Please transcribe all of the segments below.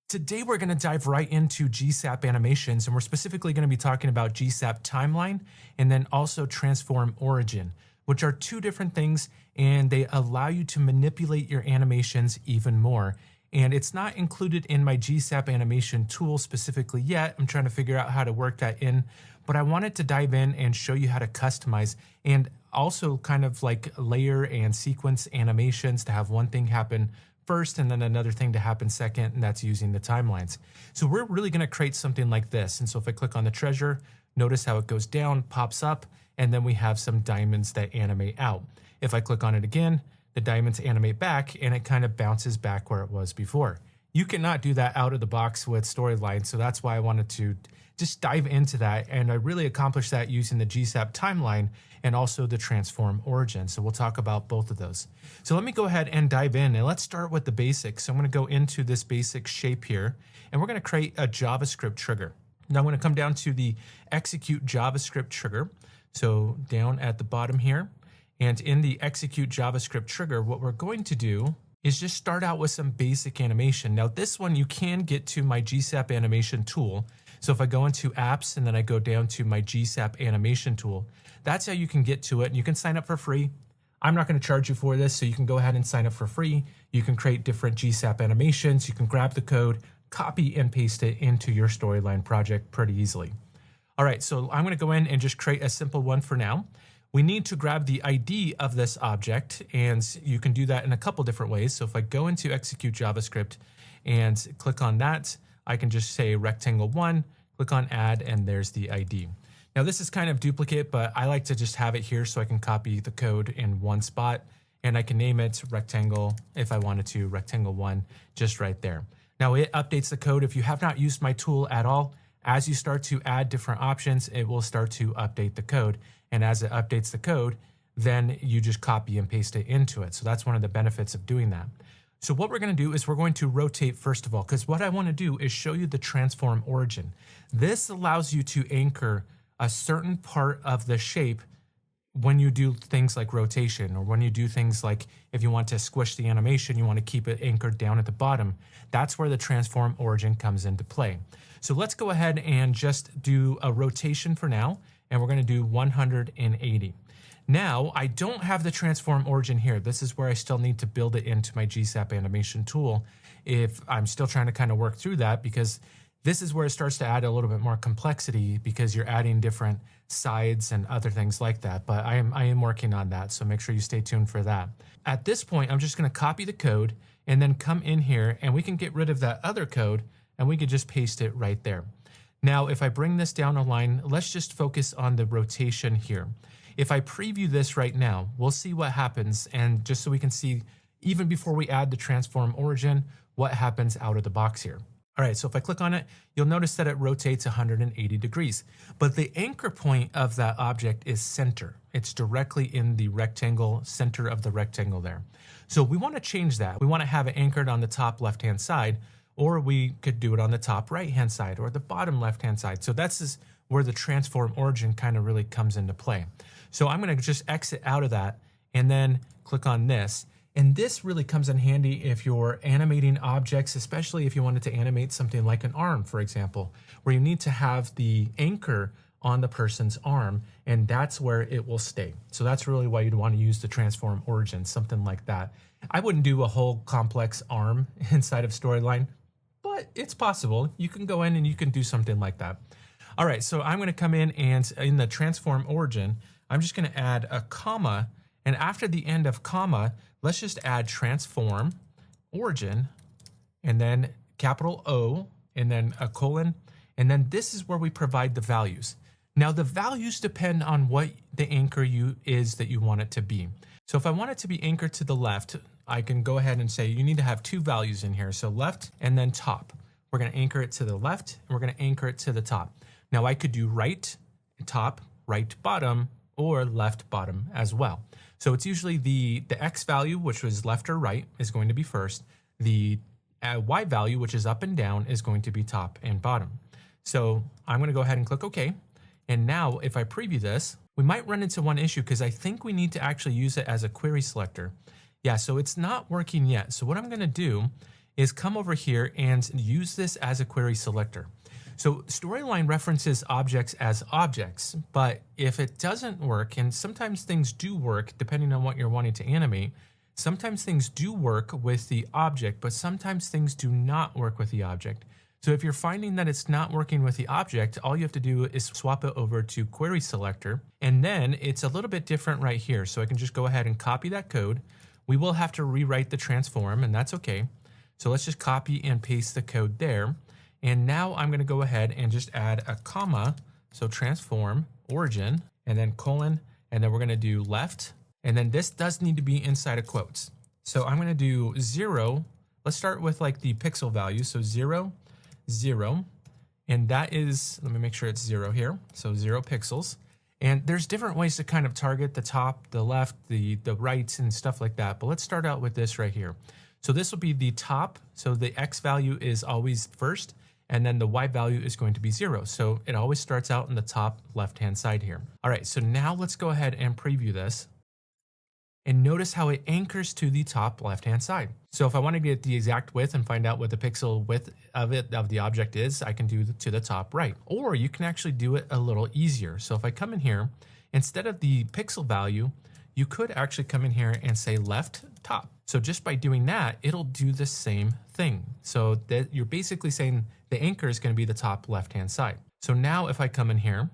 Today we're going to dive right into GSAP animations, and we're specifically going to be talking about GSAP timeline and then also transformOrigin, which are two different things, and they allow you to manipulate your animations even more. And it's not included in my GSAP animation tool specifically yet. I'm trying to figure out how to work that in, but I wanted to dive in and show you how to customize and also kind of like layer and sequence animations to have one thing happen first and then another thing to happen second, and that's using the timelines. So we're really going to create something like this. And so if I click on the treasure, notice how it goes down, pops up, and then we have some diamonds that animate out. If I click on it again, the diamonds animate back and it kind of bounces back where it was before. You cannot do that out of the box with Storyline, so that's why I wanted to just dive into that, and I really accomplished that using the GSAP timeline and also the transformOrigin. So we'll talk about both of those. So let me go ahead and dive in, and let's start with the basics. So I'm going to go into this basic shape here, and we're going to create a JavaScript trigger. Now I'm going to come down to the execute JavaScript trigger. So down at the bottom here, and in the execute JavaScript trigger, what we're going to do is just start out with some basic animation. Now this one you can get to my GSAP animation tool. So if I go into apps and then I go down to my GSAP animation tool, that's how you can get to it. And you can sign up for free. I'm not going to charge you for this, so you can go ahead and sign up for free. You can create different GSAP animations. You can grab the code, copy and paste it into your Storyline project pretty easily. All right, so I'm going to go in and just create a simple one for now. We need to grab the ID of this object, and you can do that in a couple different ways. So if I go into execute JavaScript and click on that, I can just say rectangle1, click on add, and there's the ID. Now this is kind of duplicate, but I like to just have it here so I can copy the code in one spot, and I can name it rectangle if I wanted to, rectangle1, just right there. Now it updates the code. If you have not used my tool at all, as you start to add different options, it will start to update the code. And as it updates the code, then you just copy and paste it into it. So that's one of the benefits of doing that. So what we're going to do is we're going to rotate first of all, because what I want to do is show you the transformOrigin. This allows you to anchor a certain part of the shape when you do things like rotation, or when you do things like if you want to squish the animation, you want to keep it anchored down at the bottom. That's where the transformOrigin comes into play. So let's go ahead and just do a rotation for now, and we're going to do 180. Now, I don't have the transformOrigin here. This is where I still need to build it into my GSAP animation tool. If I'm still trying to kind of work through that, because this is where it starts to add a little bit more complexity, because you're adding different sides and other things like that. But I am working on that, so make sure you stay tuned for that. At this point, I'm just going to copy the code and then come in here, and we can get rid of that other code, and we could just paste it right there. Now, if I bring this down a line, let's just focus on the rotation here. If I preview this right now, we'll see what happens, and just so we can see, even before we add the transformOrigin, what happens out of the box here. All right, so if I click on it, you'll notice that it rotates 180 degrees. But the anchor point of that object is center. It's directly in the rectangle, center of the rectangle there. So we want to change that. We want to have it anchored on the top left-hand side, or we could do it on the top right-hand side or the bottom left-hand side. So that's where the transformOrigin kind of really comes into play. So I'm going to just exit out of that and then click on this. And this really comes in handy if you're animating objects, especially if you wanted to animate something like an arm, for example, where you need to have the anchor on the person's arm, and that's where it will stay. So that's really why you'd want to use the transformOrigin, something like that. I wouldn't do a whole complex arm inside of Storyline, but it's possible. You can go in and you can do something like that. All right, so I'm going to come in, and in the transformOrigin, I'm just going to add a comma, and after the end of comma, let's just add transformOrigin, and then capital O, and then a colon, and then this is where we provide the values. Now the values depend on what the anchor is that you want it to be. So if I want it to be anchored to the left, I can go ahead and say you need to have two values in here. So left and then top. We're going to anchor it to the left, and we're going to anchor it to the top. Now I could do right top, right bottom, or left bottom as well. So it's usually the X value, which was left or right, is going to be first. The Y value, which is up and down, is going to be top and bottom. So I'm going to go ahead and click OK. And now if I preview this, we might run into one issue, because I think we need to actually use it as a query selector. Yeah, so it's not working yet. So what I'm going to do is come over here and use this as a query selector. So Storyline references objects as objects, but if it doesn't work, and sometimes things do work depending on what you're wanting to animate, sometimes things do work with the object, but sometimes things do not work with the object. So if you're finding that it's not working with the object, all you have to do is swap it over to Query Selector, and then it's a little bit different right here. So I can just go ahead and copy that code. We will have to rewrite the transform, and that's okay. So let's just copy and paste the code there. And now I'm going to go ahead and just add a comma. So transform origin, and then colon, and then we're going to do left. And then this does need to be inside of quotes. So I'm going to do 0. Let's start with like the pixel value. So 0, 0. And that is, let me make sure it's 0 here. So 0 pixels. And there's different ways to kind of target the top, the left, the right, and stuff like that. But let's start out with this right here. So this will be the top. So the X value is always first, and then the Y value is going to be 0. So it always starts out in the top left-hand side here. All right, so now let's go ahead and preview this. And notice how it anchors to the top left-hand side. So if I want to get the exact width and find out what the pixel width of the object is, I can do to the top right. Or you can actually do it a little easier. So if I come in here, instead of the pixel value, you could actually come in here and say left top. So just by doing that, it'll do the same thing. So that you're basically saying the anchor is going to be the top left-hand side. So now if I come in here,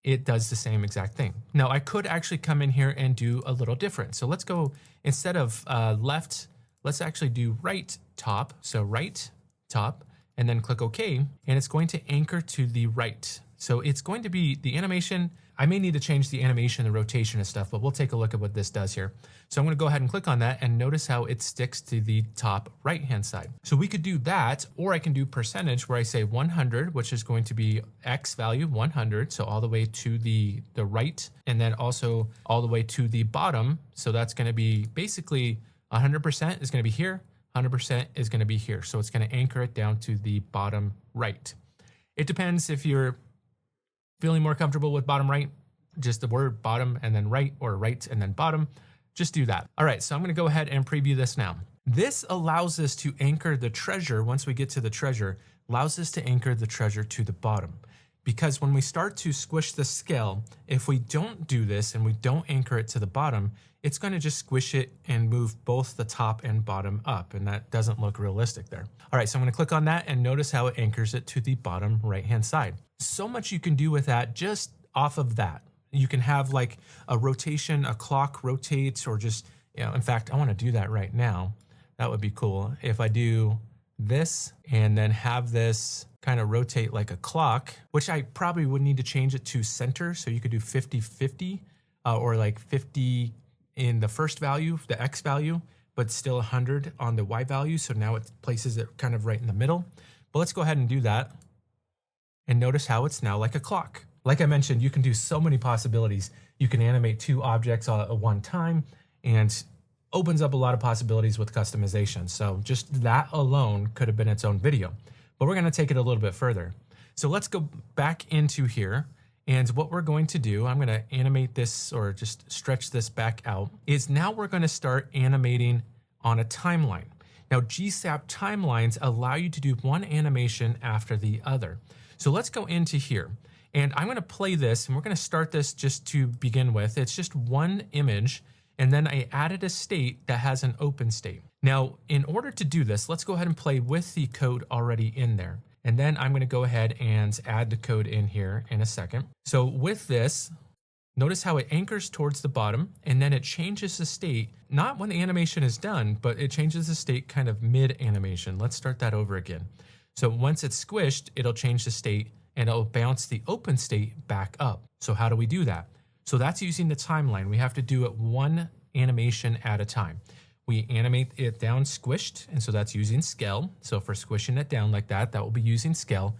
it does the same exact thing. Now I could actually come in here and do a little different. So let's go, instead of left, let's actually do right top. So right top, and then click OK, and it's going to anchor to the right. So it's going to be the animation. I may need to change the animation, the rotation and stuff, but we'll take a look at what this does here. So I'm going to go ahead and click on that, and notice how it sticks to the top right-hand side. So we could do that, or I can do percentage where I say 100, which is going to be X value 100. So all the way to the right, and then also all the way to the bottom. So that's going to be basically 100% is going to be here. 100% is going to be here. So it's going to anchor it down to the bottom right. It depends if you're feeling more comfortable with bottom right, just the word bottom and then right, or right and then bottom, just do that. All right, so I'm going to go ahead and preview this now. This allows us to anchor the treasure. Once we get to the treasure, allows us to anchor the treasure to the bottom. Because when we start to squish the scale, if we don't do this and we don't anchor it to the bottom, it's going to just squish it and move both the top and bottom up, and that doesn't look realistic there. All right, so I'm going to click on that and notice how it anchors it to the bottom right-hand side. So much you can do with that just off of that. You can have like a rotation, a clock rotates, or just, in fact, I want to do that right now. That would be cool. If I do this and then have this kind of rotate like a clock, which I probably would need to change it to center. So you could do 50-50 or like 50 in the first value, the X value, but still 100 on the Y value. So now it places it kind of right in the middle. But let's go ahead and do that. And notice how it's now like a clock. Like I mentioned, you can do so many possibilities. You can animate 2 objects at one time, and opens up a lot of possibilities with customization. So just that alone could have been its own video, but we're going to take it a little bit further. So let's go back into here. And what we're going to do, I'm going to animate this, or just stretch this back out, is now we're going to start animating on a timeline. Now GSAP timelines allow you to do one animation after the other. So let's go into here, and I'm going to play this, and we're going to start this just to begin with. It's just one image, and then I added a state that has an open state. Now, in order to do this, let's go ahead and play with the code already in there. And then I'm going to go ahead and add the code in here in a second. So with this, notice how it anchors towards the bottom, and then it changes the state, not when the animation is done, but it changes the state kind of mid-animation. Let's start that over again. So once it's squished, it'll change the state, and it'll bounce the open state back up. So how do we do that? So that's using the timeline. We have to do it one animation at a time. We animate it down squished, and so that's using scale. So for squishing it down like that, that will be using scale.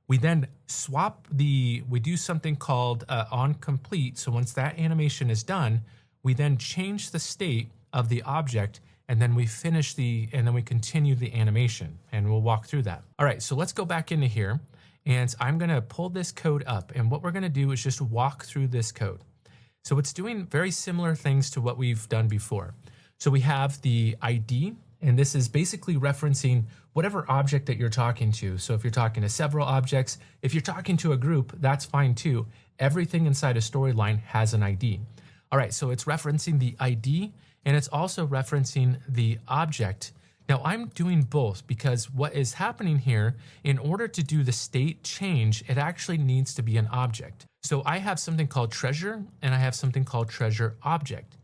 We then swap we do something called on complete. So once that animation is done, we then change the state of the object, and then we finish and then we continue the animation, and we'll walk through that. All right, so let's go back into here, and I'm gonna pull this code up, and what we're gonna do is just walk through this code. So it's doing very similar things to what we've done before. So we have the ID, And this is basically referencing whatever object that you're talking to. So if you're talking to several objects, if you're talking to a group, that's fine too. Everything inside a Storyline has an ID. All right, so it's referencing the ID and it's also referencing the object. Now I'm doing both because what is happening here, in order to do the state change, it actually needs to be an object. So I have something called treasure and I have something called treasure object.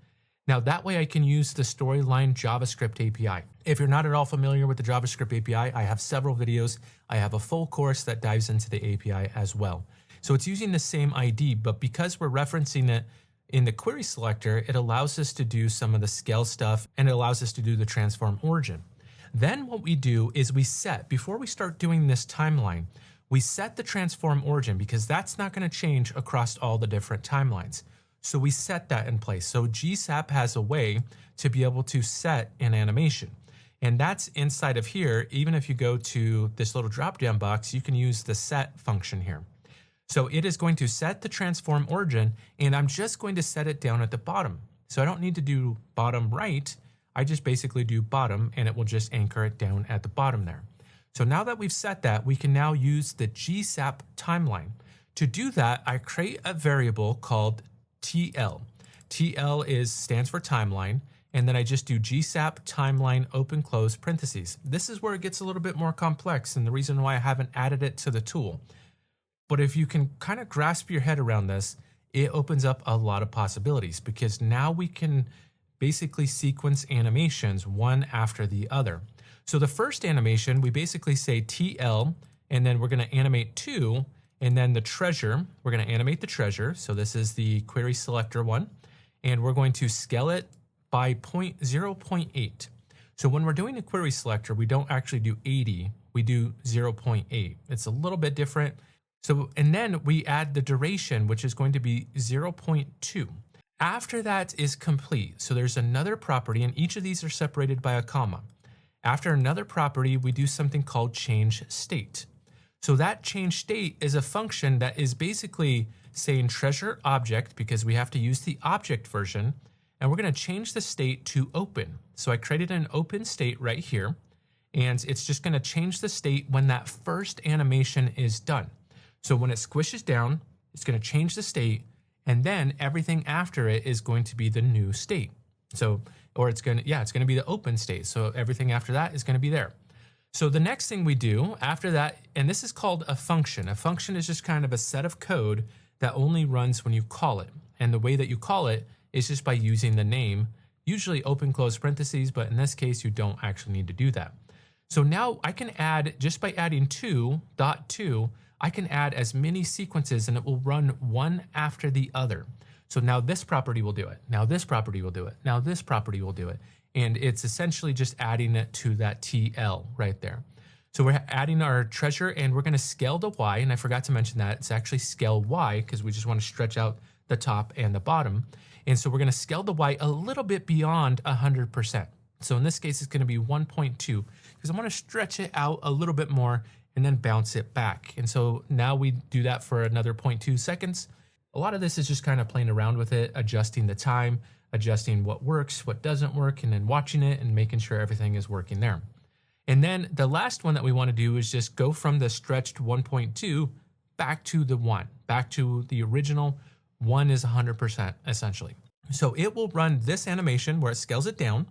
Now that way I can use the Storyline JavaScript API. If you're not at all familiar with the JavaScript API, I have several videos. I have a full course that dives into the API as well. So it's using the same ID, but because we're referencing it in the query selector, it allows us to do some of the scale stuff and it allows us to do the transformOrigin. Then what we do is we set, before we start doing this timeline, we set the transformOrigin because that's not going to change across all the different timelines. So we set that in place. So GSAP has a way to be able to set an animation. And that's inside of here. Even if you go to this little drop-down box, you can use the set function here. So it is going to set the transformOrigin, and I'm just going to set it down at the bottom. So I don't need to do bottom right. I just basically do bottom, and it will just anchor it down at the bottom there. So now that we've set that, we can now use the GSAP timeline. To do that, I create a variable called TL. TL stands for timeline, and then I just do GSAP timeline open close parentheses. This is where it gets a little bit more complex and the reason why I haven't added it to the tool. But if you can kind of grasp your head around this, it opens up a lot of possibilities because now we can basically sequence animations one after the other. So the first animation, we basically say TL, and then we're going to animate 2, and then the treasure, we're going to animate the treasure. So this is the Query Selector one, and we're going to scale it by 0.8. So when we're doing a Query Selector, we don't actually do 80, we do 0.8. It's a little bit different. So, and then we add the duration, which is going to be 0.2. After that is complete, so there's another property, and each of these are separated by a comma. After another property, we do something called change state. So that change state is a function that is basically saying treasure object because we have to use the object version, and we're going to change the state to open. So I created an open state right here, and it's just going to change the state when that first animation is done. So when it squishes down, it's going to change the state, and then everything after it is going to be the new state. So, or it's going to be the open state. So everything after that is going to be there. So the next thing we do after that, and this is called a function. A function is just kind of a set of code that only runs when you call it. And the way that you call it is just by using the name, usually open close parentheses, but in this case, you don't actually need to do that. So now I can add, just by adding 2.2, I can add as many sequences and it will run one after the other. So now this property will do it. Now this property will do it. Now this property will do it. And it's essentially just adding it to that TL right there. So we're adding our treasure and we're going to scale the Y. And I forgot to mention that it's actually scale Y because we just want to stretch out the top and the bottom. And so we're going to scale the Y a little bit beyond 100%. So in this case, it's going to be 1.2 because I want to stretch it out a little bit more and then bounce it back. And so now we do that for another 0.2 seconds. A lot of this is just kind of playing around with it, adjusting the time, adjusting what works, what doesn't work, and then watching it and making sure everything is working there. And then the last one that we want to do is just go from the stretched 1.2 back to the 1, back to the original 1 is 100% essentially. So it will run this animation where it scales it down.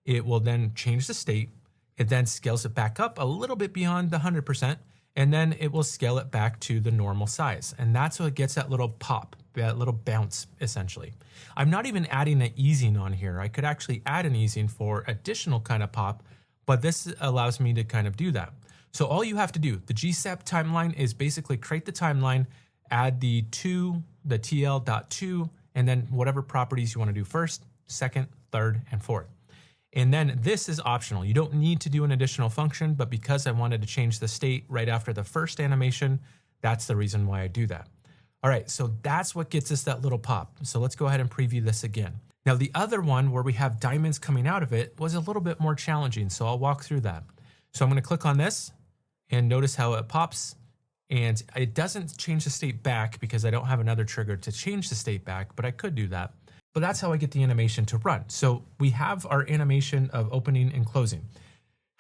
It will then change the state. It then scales it back up a little bit beyond the 100%, and then it will scale it back to the normal size. And that's what gets that little pop, that little bounce, essentially. I'm not even adding an easing on here. I could actually add an easing for additional kind of pop, but this allows me to kind of do that. So all you have to do, the GSAP timeline is basically create the timeline, add the TL.2, and then whatever properties you want to do first, second, third, and fourth. And then this is optional. You don't need to do an additional function, but because I wanted to change the state right after the first animation, that's the reason why I do that. All right, so that's what gets us that little pop. So let's go ahead and preview this again. Now the other one where we have diamonds coming out of it was a little bit more challenging, so I'll walk through that. So I'm gonna click on this and notice how it pops, and it doesn't change the state back because I don't have another trigger to change the state back, but I could do that. but that's how I get the animation to run. So we have our animation of opening and closing.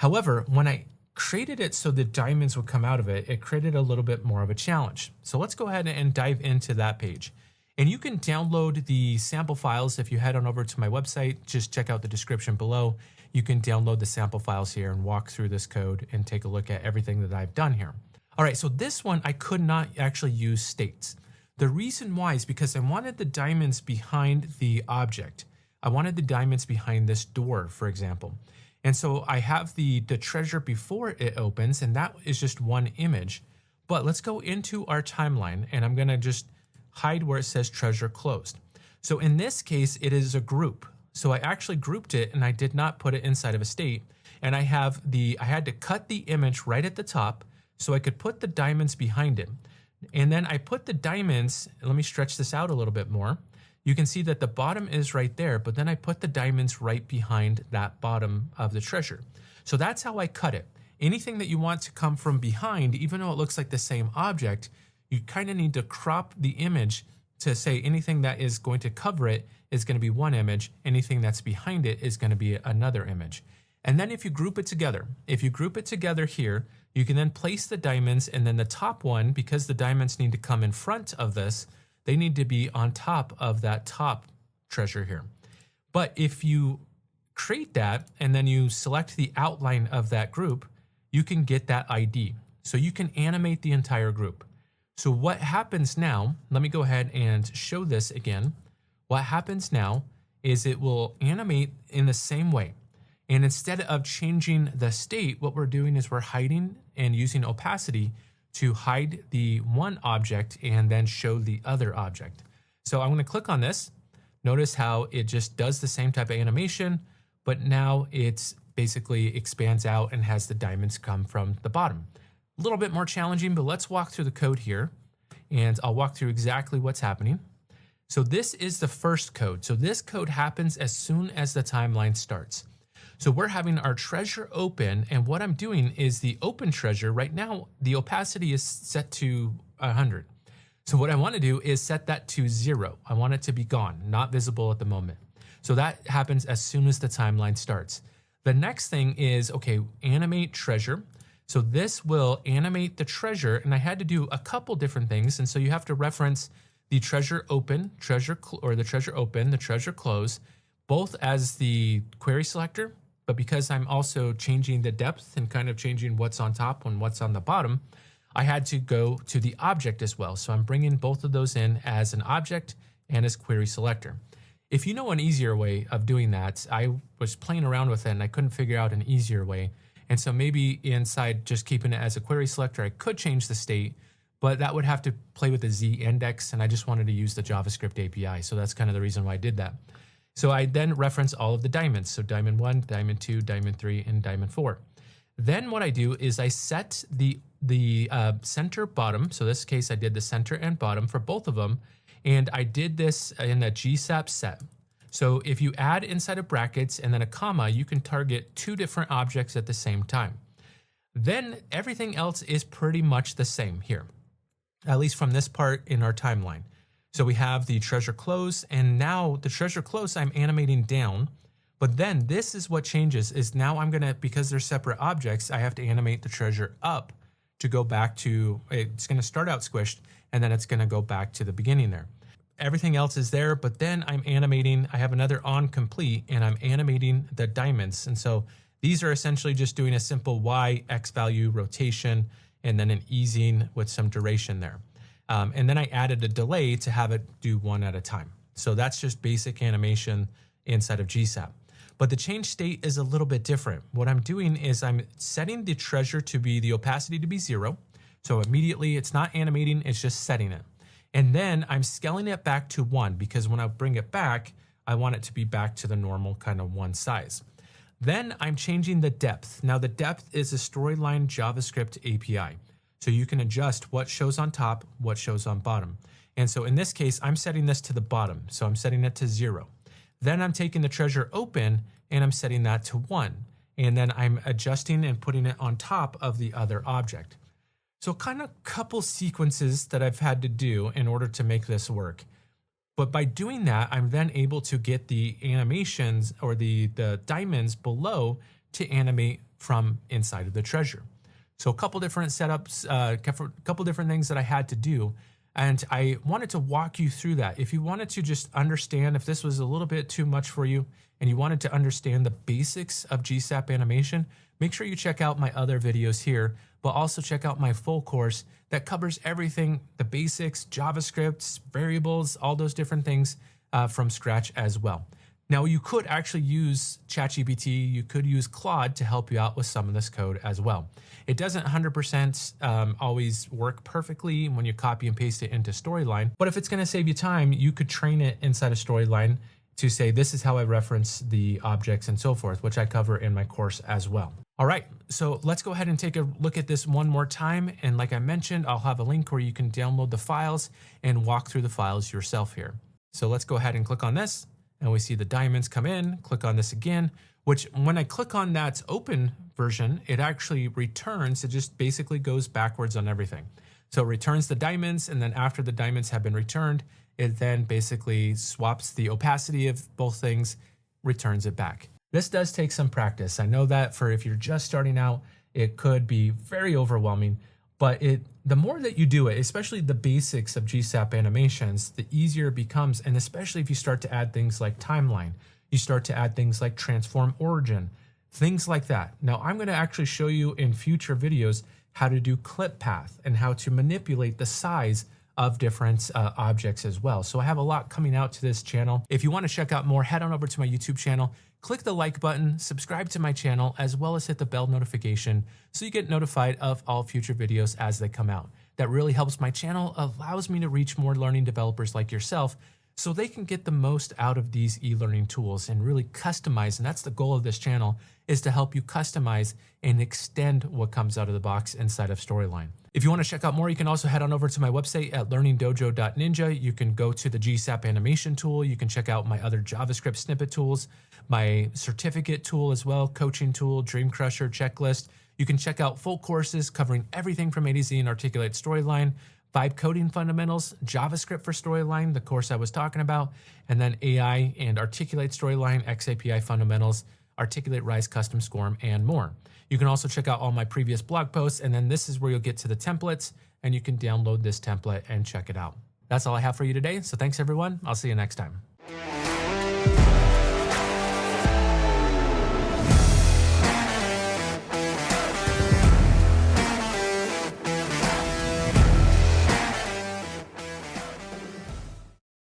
However, when I created it so the diamonds would come out of it, it created a little bit more of a challenge. So let's go ahead and dive into that page. And you can download the sample files if you head on over to my website. Just check out the description below. You can download the sample files here and walk through this code and take a look at everything that I've done here. All right, so this one I could not actually use states. The reason why is because I wanted the diamonds behind the object. I wanted the diamonds behind this door, for example. And so I have the treasure before it opens, and that is just one image. But let's go into our timeline, and I'm gonna just hide where it says treasure closed. So in this case, it is a group. So I actually grouped it, and I did not put it inside of a state. And I had to cut the image right at the top so I could put the diamonds behind it. And then I put the diamonds, let me stretch this out a little bit more. You can see that the bottom is right there, but then I put the diamonds right behind that bottom of the treasure. So that's how I cut it. Anything that you want to come from behind, even though it looks like the same object, you kind of need to crop the image to say anything that is going to cover it is going to be one image, anything that's behind it is going to be another image. And then if you group it together, here, you can then place the diamonds, and then the top one, because the diamonds need to come in front of this, they need to be on top of that top treasure here. But if you create that and then you select the outline of that group, you can get that ID. So you can animate the entire group. So what happens now, let me go ahead and show this again. What happens now is it will animate in the same way. And instead of changing the state, what we're doing is we're hiding and using opacity to hide the one object and then show the other object. So I'm going to click on this. Notice how it just does the same type of animation, but now it's basically expands out and has the diamonds come from the bottom. A little bit more challenging, but let's walk through the code here, and I'll walk through exactly what's happening. So this is the first code. So this code happens as soon as the timeline starts. So we're having our treasure open, and what I'm doing is the open treasure, right now, the opacity is set to 100. So what I want to do is set that to 0. I want it to be gone, not visible at the moment. So that happens as soon as the timeline starts. The next thing is, okay, animate treasure. So this will animate the treasure, and I had to do a couple different things. And so you have to reference the treasure open, the treasure close, both as the query selector, but because I'm also changing the depth and kind of changing what's on top and what's on the bottom, I had to go to the object as well. So I'm bringing both of those in as an object and as query selector. If you know an easier way of doing that, I was playing around with it and I couldn't figure out an easier way. And so maybe inside just keeping it as a query selector, I could change the state, but that would have to play with the Z index, and I just wanted to use the JavaScript API. So that's kind of the reason why I did that. So I then reference all of the diamonds. So diamond 1, diamond 2, diamond 3, and diamond 4. Then what I do is I set the center bottom. So in this case, I did the center and bottom for both of them. And I did this in a GSAP set. So if you add inside of brackets and then a comma, you can target 2 different objects at the same time. Then everything else is pretty much the same here, at least from this part in our timeline. So we have the treasure close, and now the treasure close I'm animating down, but then this is what changes is now I'm gonna, because they're separate objects, I have to animate the treasure up to go back to, it's gonna start out squished, and then it's gonna go back to the beginning there. Everything else is there, but then I'm animating, I have another on complete, and I'm animating the diamonds. And so these are essentially just doing a simple Y, X value, rotation, and then an easing with some duration there. And then I added a delay to have it do one at a time. So that's just basic animation inside of GSAP. But the change state is a little bit different. What I'm doing is I'm setting the treasure to be the opacity to be 0. So immediately it's not animating, it's just setting it. And then I'm scaling it back to 1 because when I bring it back, I want it to be back to the normal kind of 1 size. Then I'm changing the depth. Now the depth is a Storyline JavaScript API. So you can adjust what shows on top, what shows on bottom. And so in this case, I'm setting this to the bottom. So I'm setting it to 0. Then I'm taking the treasure open and I'm setting that to 1. And then I'm adjusting and putting it on top of the other object. So kind of couple sequences that I've had to do in order to make this work. But by doing that, I'm then able to get the animations or the diamonds below to animate from inside of the treasure. So a couple different setups, a couple different things that I had to do. And I wanted to walk you through that. If you wanted to just understand, if this was a little bit too much for you and you wanted to understand the basics of GSAP animation, make sure you check out my other videos here, but also check out my full course that covers everything, the basics, JavaScript, variables, all those different things from scratch as well. Now, you could actually use ChatGPT, you could use Claude to help you out with some of this code as well. It doesn't 100% always work perfectly when you copy and paste it into Storyline, but if it's gonna save you time, you could train it inside of Storyline to say, this is how I reference the objects and so forth, which I cover in my course as well. All right, so let's go ahead and take a look at this one more time. And like I mentioned, I'll have a link where you can download the files and walk through the files yourself here. So let's go ahead and click on this. And we see the diamonds come in, click on this again, which when I click on that open version, it actually returns, it just basically goes backwards on everything. So it returns the diamonds, and then after the diamonds have been returned, it then basically swaps the opacity of both things, returns it back. This does take some practice. I know that for if you're just starting out, it could be very overwhelming, but the more that you do it, especially the basics of GSAP animations, the easier it becomes. And especially if you start to add things like timeline, you start to add things like transformOrigin, things like that. Now, I'm going to actually show you in future videos how to do clip path and how to manipulate the size of different objects as well. So I have a lot coming out to this channel. If you want to check out more, head on over to my YouTube channel, click the like button, subscribe to my channel, as well as hit the bell notification so you get notified of all future videos as they come out. That really helps my channel, allows me to reach more learning developers like yourself so they can get the most out of these e-learning tools and really customize. And that's the goal of this channel, is to help you customize and extend what comes out of the box inside of Storyline. If you want to check out more, you can also head on over to my website at learningdojo.ninja. You can go to the GSAP animation tool. You can check out my other JavaScript snippet tools, my certificate tool as well, coaching tool, Dream Crusher, checklist. You can check out full courses covering everything from A to Z in Articulate Storyline, 5 coding fundamentals, JavaScript for Storyline, the course I was talking about, and then AI and Articulate Storyline, XAPI fundamentals, Articulate Rise Custom Scorm, and more. You can also check out all my previous blog posts, and then this is where you'll get to the templates, and you can download this template and check it out. That's all I have for you today, so thanks everyone. I'll see you next time.